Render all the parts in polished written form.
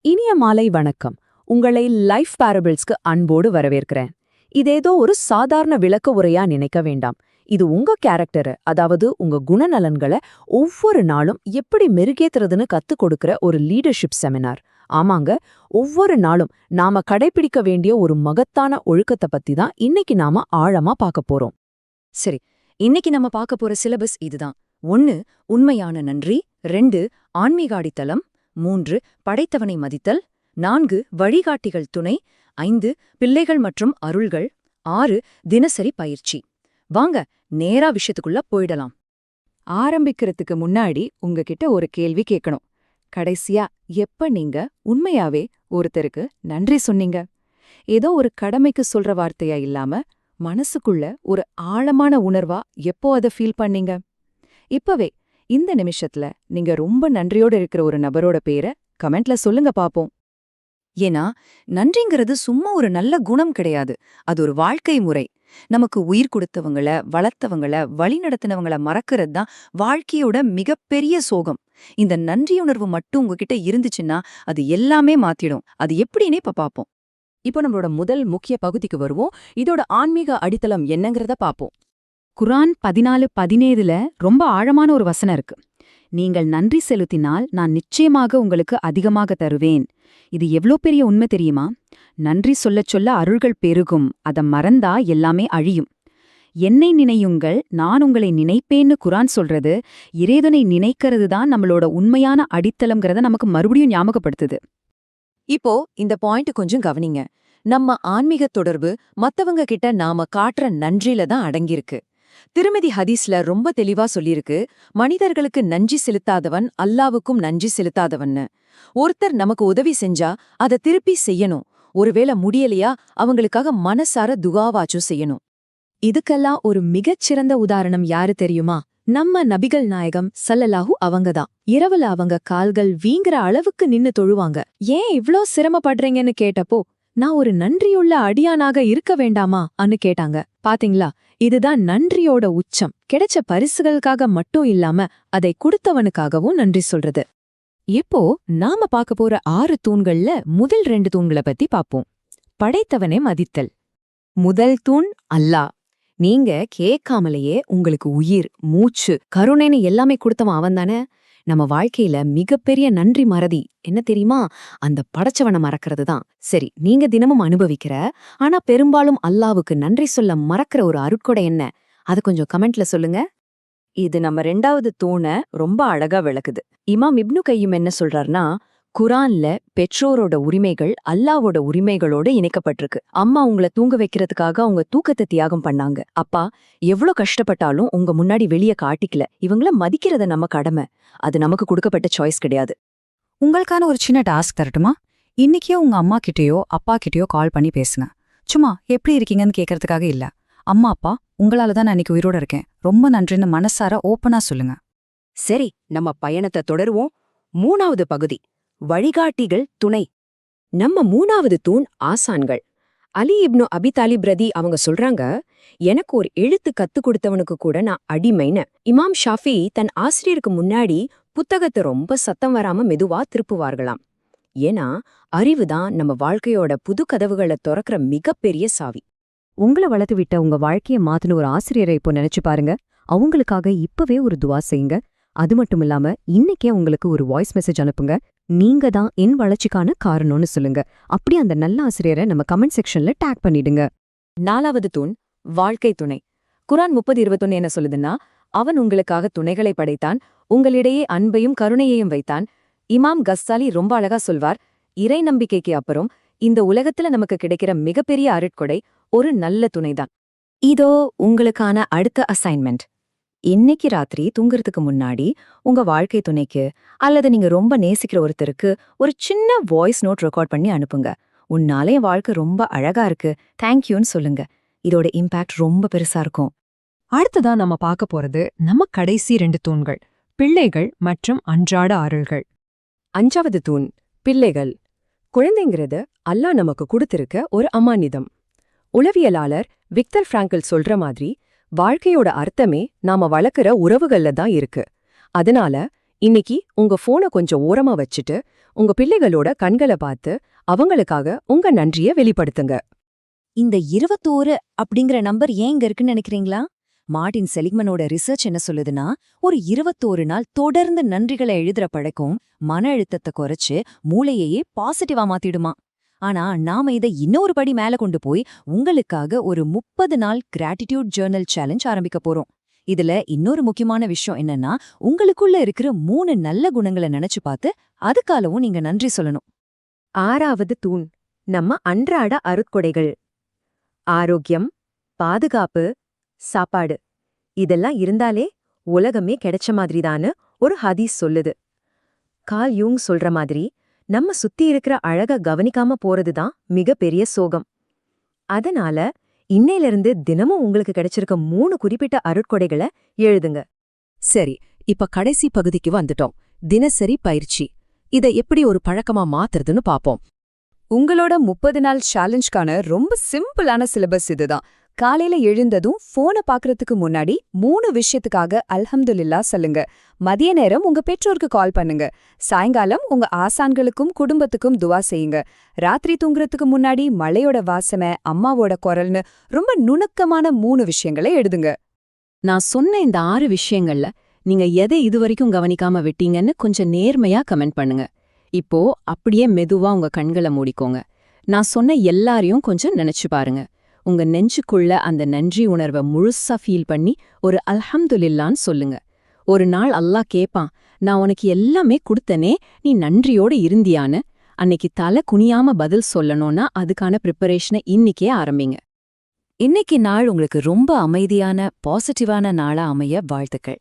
இனிய மாலை வணக்கம். உங்களை லைஃப் பாரபிள்ஸ்க்கு அன்போடு வரவேற்கிறேன். இதேதோ ஒரு சாதாரண விளக்க உரையா நினைக்க வேண்டாம். இது உங்க கேரக்டரை, அதாவது உங்க குணநலன்களை ஒவ்வொரு நாளும் எப்படி மெருகேத்துறதுன்னு கத்துக் கொடுக்கிற ஒரு லீடர்ஷிப் செமினார். ஆமாங்க, ஒவ்வொரு நாளும் நாம கடைபிடிக்க வேண்டிய ஒரு மகத்தான ஒழுக்கத்தை பத்தி தான் இன்னைக்கு நாம ஆழமா பார்க்க போறோம். சரி, இன்னைக்கு நம்ம பார்க்க போற சிலபஸ் இதுதான். 1 உண்மையான நன்றி, 2 ஆன்மீக அடித்தளம், 3 படைத்தவனை மதித்தல், 4 வழிகாட்டிகள் துணை, 5 பிள்ளைகள் மற்றும் அருள்கள், 6 தினசரி பயிற்சி. வாங்க நேரா விஷயத்துக்குள்ள போயிடலாம். ஆரம்பிக்கிறதுக்கு முன்னாடி உங்ககிட்ட ஒரு கேள்வி கேட்கணும். கடைசியா எப்ப நீங்க உண்மையாவே ஒருத்தருக்கு நன்றி சொன்னீங்க? ஏதோ ஒரு கடமைக்கு சொல்ற வார்த்தையா இல்லாம மனசுக்குள்ள ஒரு ஆழமான உணர்வா எப்போ அதை ஃபீல் பண்ணீங்க? இப்பவே இந்த நிமிஷத்துல நீங்க ரொம்ப நன்றியோட இருக்கிற ஒரு நபரோட பேரை கமெண்ட்ல சொல்லுங்க பாப்போம். ஏன்னா நன்றிங்கிறது சும்மா ஒரு நல்ல குணம் கிடையாது, அது ஒரு வாழ்க்கை முறை. நமக்கு உயிர் கொடுத்தவங்கள, வளர்த்தவங்கள, வழிநடத்தினவங்கள மறக்கிறது தான் வாழ்க்கையோட மிகப்பெரிய சோகம். இந்த நன்றியுணர்வு மட்டும் உங்ககிட்ட இருந்துச்சுன்னா அது எல்லாமே மாத்திடும். அது எப்படின்னே இப்ப பாப்போம். இப்போ நம்மளோட முதல் முக்கிய பகுதிக்கு வருவோம். இதோட ஆன்மீக அடித்தளம் என்னங்கிறத பாப்போம். குர்ஆன் 14:17 ரொம்ப ஆழமான ஒரு வசனம் இருக்கு. நீங்கள் நன்றி செலுத்தினால் நான் நிச்சயமாக உங்களுக்கு அதிகமாக தருவேன். இது எவ்ளோ பெரிய உண்மை தெரியுமா? நன்றி சொல்லச் சொல்ல அருள்கள் பெருகும், அத மறந்தா எல்லாமே அழியும். என்னை நினையுங்கள், நான் உங்களை நினைப்பேன்னு குர்ஆன் சொல்றது, இறைவனை நினைக்கிறது தான் நம்மளோட உண்மையான அடித்தளம்ங்கிறத நமக்கு மறுபடியும் ஞாபகப்படுத்துது. இப்போ இந்த பாயிண்ட் கொஞ்சம் கவனிங்க. நம்ம ஆன்மீக தொடர்பு மத்தவங்க கிட்ட நாம காட்டுற நன்றில தான் அடங்கியிருக்கு. திருமதி ஹதீஸ்ல ரொம்ப தெளிவா சொல்லியிருக்கு, மனிதர்களுக்கு நன்றி செலுத்தாதவன் அல்லாவுக்கும் நன்றி செலுத்தாதவன்னு. ஒருத்தர் நமக்கு உதவி செஞ்சா அதை திருப்பி செய்யணும். ஒருவேளை முடியலையா அவங்களுக்காக மனசார துஆவாச்சும் செய்யணும். இதுக்கெல்லாம் ஒரு மிகச்சிறந்த உதாரணம் யாரு தெரியுமா? நம்ம நபிகள் நாயகம் ஸல்லல்லாஹு அவங்கதான். இரவுல அவங்க கால்கள் வீங்குற அளவுக்கு நின்னு தொழுவாங்க. ஏன் இவ்ளோ சிரமப்படுறீங்கன்னு கேட்டப்போ, நான் ஒரு நன்றியுள்ள அடியானாக இருக்க வேண்டாமா அன்னு கேட்டாங்க. பாத்தீங்களா, இதுதான் நன்றியோட உச்சம். கிடைச்ச பரிசுகளுக்காக மட்டும் இல்லாம அதை கொடுத்தவனுக்காகவும் நன்றி சொல்றது. இப்போ நாம பார்க்க போற 6 தூண்கள்ல முதல் 2 தூண்களை பத்தி பாப்போம். படைத்தவனை மதித்தல். முதல் தூண் அல்லாஹ். நீங்க கேட்காமலேயே உங்களுக்கு உயிர், மூச்சு, கருணைன்னு எல்லாமே கொடுத்தவன் அவன்தானே. நம்ம வாழ்க்கையில மிகப்பெரிய நன்றி மறதி என்ன தெரியுமா? அந்த படைச்சவனை மறக்கிறது தான். சரி, நீங்க தினமும் அனுபவிக்கிற, ஆனா பெரும்பாலும் அல்லாவுக்கு நன்றி சொல்ல மறக்கிற ஒரு அருட்கொடை என்ன? அது கொஞ்சம் கமெண்ட்ல சொல்லுங்க. இது நம்ம 2வது தூணை ரொம்ப அழகா விளக்குது. இமாம் இப்னு கையும் என்ன சொல்றாருன்னா, குர்ஆன்ல பெற்றோரோட உரிமைகள் அல்லாவோட உரிமைகளோட இணைக்கப்பட்டிருக்கு. அம்மா உங்களை தூங்க வைக்கிறதுக்காக அவங்க தூக்கத்தை தியாகம் பண்ணாங்க. அப்பா எவ்ளோ கஷ்டப்பட்டாலும் உங்க முன்னாடி வெளியே காட்டிக்கல. இவங்கள மதிக்கிறத நம்ம கடமை. அது நமக்கு கொடுக்கப்பட்ட சாய்ஸ் கிடையாது. உங்களுக்கான ஒரு சின்ன டாஸ்க் தரட்டுமா? இன்னைக்கே உங்க அம்மா கிட்டயோ அப்பா கிட்டயோ கால் பண்ணி பேசுங்க. சும்மா எப்படி இருக்கீங்கன்னு கேட்கறதுக்காக இல்ல. அம்மா அப்பா, உங்களால தான் நான் இன்னைக்கு உயிரோட இருக்கேன், ரொம்ப நன்றின்னு மனசார ஓப்பனா சொல்லுங்க. சரி, நம்ம பயணத்தை தொடருவோம். 3வது பகுதி, வழிகாட்டிகள் துணை. நம்ம 3வது தூண் ஆசான்கள். அலி இப்னு அபி தாலிப் ரதி அவங்க சொல்றாங்க, எனக்கு ஒரு எழுத்து கத்துக் கொடுத்தவனுக்கு கூட நான் அடிமைன்னு. இமாம் ஷாஃபி தன் ஆசிரியருக்கு முன்னாடி புத்தகத்தை ரொம்ப சத்தம் வராம மெதுவா திருப்புவார்களாம். ஏன்னா அறிவுதான் நம்ம வாழ்க்கையோட புது கதவுகளை திறக்கிற மிகப்பெரிய சாவி. உங்களை வளர்த்து விட்ட உங்க வாழ்க்கையை மாத்தின ஒரு ஆசிரியரை இப்போ நினைச்சு பாருங்க. அவங்களுக்காக இப்பவே ஒரு துவா செய்யுங்க. அது மட்டும் இல்லாம இன்னைக்கே உங்களுக்கு ஒரு வாய்ஸ் மெசேஜ் அனுப்புங்க. நீங்க தான் என் வளர்ச்சிக்கான காரணம்னு சொல்லுங்க. அப்படி அந்த நல்ல ஆசிரியரை நம்ம கமெண்ட் செக்ஷன்ல டேக் பண்ணிடுங்க. 4வது தூண் வாழ்க்கை துணை. குர்ஆன் 30:21 என்ன சொல்லுதுன்னா, அவன் உங்களுக்காக துணைகளை படைத்தான், உங்களிடையே அன்பையும் கருணையையும் வைத்தான். இமாம் கஸ்ஸாலி ரொம்ப அழகா சொல்வார், இறை நம்பிக்கைக்கு அப்புறம் இந்த உலகத்துல நமக்கு கிடைக்கிற மிகப்பெரிய அருட்கொடை ஒரு நல்ல துணைதான். இதோ உங்களுக்கான அடுத்த அசைன்மெண்ட். இன்னைக்கு ராத்திரி தூங்குறதுக்கு முன்னாடி உங்க வாழ்க்கை துணைக்கு அல்லது நீங்க ரொம்ப நேசிக்கிற ஒருத்தருக்கு ஒரு சின்ன வாய்ஸ் நோட் ரெக்கார்ட் பண்ணி அனுப்புங்க. உன்னாலே என் வாழ்க்கை ரொம்ப அழகா இருக்கு, தேங்க்யூன்னு சொல்லுங்க. இதோட இம்பாக்ட் ரொம்ப பெருசா இருக்கும். அடுத்ததா நம்ம பார்க்க போறது நம்ம கடைசி 2 தூண்கள், பிள்ளைகள் மற்றும் அன்றாட அருள்கள். 5வது தூண் பிள்ளைகள். குழந்தைங்கிறது அல்லாஹ் நமக்கு கொடுத்திருக்க ஒரு அமானிதம். உளவியலாளர் விக்டர் ஃப்ராங்கல் சொல்ற மாதிரி, வாழ்க்கையோட அர்த்தமே நாம வளர்க்கிற உறவுகள்ல தான் இருக்கு. அதனால இன்னைக்கு உங்க போனை கொஞ்சம் ஓரமா வச்சுட்டு உங்க பிள்ளைகளோட கண்களை பார்த்து அவங்களுக்காக உங்க நன்றிய வெளிப்படுத்துங்க. இந்த 21 அப்படிங்கிற நம்பர் ஏன் இங்க இருக்குன்னு நினைக்கிறீங்களா? மார்ட்டின் செலிக்மனோட ரிசர்ச் என்ன சொல்லுதுன்னா, ஒரு 21 நாள் தொடர்ந்து நன்றிகளை எழுதுற பழக்கம் மன அழுத்தத்தை குறைச்சு மூளையையே பாசிட்டிவா மாத்திடுமா. ஆனா நாம இதை இன்னொரு படி மேல கொண்டு போய் உங்களுக்காக ஒரு 30 நாள் கிராட்டிடியூட் ஜர்னல் சேலஞ்ச் ஆரம்பிக்க போறோம். இதுல இன்னொரு முக்கியமான விஷயம் என்னன்னா, உங்களுக்குள்ள இருக்கிற 3 நல்ல குணங்களை நினைச்சு பார்த்து அதுக்காகவும் நீங்க நன்றி சொல்லணும். 6வது தூண் நம்ம அன்றாட அருட்கொடைகள். ஆரோக்கியம், பாதுகாப்பு, சாப்பாடு இதெல்லாம் இருந்தாலே உலகமே கிடைச்ச மாதிரிதான்னு ஒரு ஹதீஸ் சொல்லுது. கார்ல் யூங் சொல்ற மாதிரி நம்ம சுத்தி இருக்கிற அழக கவனிக்காம போறதுதான் மிகப்பெரிய சோகம். அதனால இன்னையிலிருந்து தினமும் உங்களுக்கு கிடைச்சிருக்க 3 குறிப்பிட்ட அருட்கொடைகளை எழுதுங்க. சரி, இப்ப கடைசி பகுதிக்கு வந்துட்டோம். தினசரி பயிற்சி. இத எப்படி ஒரு பழக்கமா மாத்துறதுன்னு பாப்போம். உங்களோட 30 நாள் சேலஞ்ச்கான ரொம்ப சிம்பிளான சிலபஸ் இதுதான். காலையில எழுந்ததும் போனை பாக்குறதுக்கு முன்னாடி 3 விஷயத்துக்காக அல்ஹம்துலில்லாஹ் சொல்லுங்க. மதிய நேரம் உங்க பெற்றோருக்கு கால் பண்ணுங்க. சாயங்காலம் உங்க ஆசான்களுக்கும் குடும்பத்துக்கும் துவா செய்யுங்க. ராத்திரி தூங்குறதுக்கு முன்னாடி மழையோட வாசனை, அம்மாவோட குரல்னு ரொம்ப நுணுக்கமான 3 விஷயங்களை எழுதுங்க. நான் சொன்ன இந்த 6 விஷயங்கள்ல நீங்க எதை இதுவரைக்கும் கவனிக்காம விட்டீங்கன்னு கொஞ்சம் நேர்மையா கமெண்ட் பண்ணுங்க. இப்போ அப்படியே மெதுவா உங்க கண்களை மூடிக்கோங்க. நான் சொன்ன எல்லாரையும் கொஞ்சம் நினைச்சு பாருங்க. உங்க நெஞ்சுக்குள்ள அந்த நன்றி உணர்வை முழுசா ஃபீல் பண்ணி ஒரு அல்ஹம்துலில்லான்னு சொல்லுங்க. ஒரு நாள் அல்லாஹ் கேப்பான், நான் உனக்கு எல்லாமே கொடுத்தனே, நீ நன்றியோட இருந்தியான்னு. அன்னைக்கு தலை குனியாம பதில் சொல்லணும்னா அதுக்கான ப்ரிப்பரேஷனை இன்னிக்கே ஆரம்பிங்க. இன்னைக்கு நாள் உங்களுக்கு ரொம்ப அமைதியான பாசிட்டிவான நாளா அமைய வாழ்த்துக்கள்.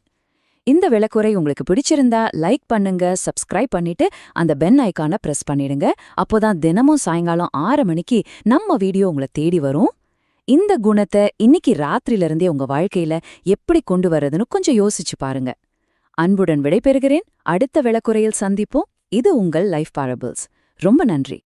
இந்த விளக்குரை உங்களுக்கு பிடிச்சிருந்தா லைக் பண்ணுங்க, சப்ஸ்கிரைப் பண்ணிட்டு அந்த பெல் ஐகானை பிரஸ் பண்ணிடுங்க. அப்போதான் தினமும் சாயங்காலம் 6 மணிக்கு நம்ம வீடியோ உங்களை தேடி வரும். இந்த குணத்தை இன்னைக்கு ராத்திரியிலிருந்தே உங்க வாழ்க்கையில எப்படி கொண்டு வர்றதுன்னு கொஞ்சம் யோசிச்சு பாருங்க. அன்புடன் விடைபெறுகிறேன். அடுத்த விளக்குரையில் சந்திப்போம். இது உங்கள் லைஃப் பாரபிள்ஸ். ரொம்ப நன்றி.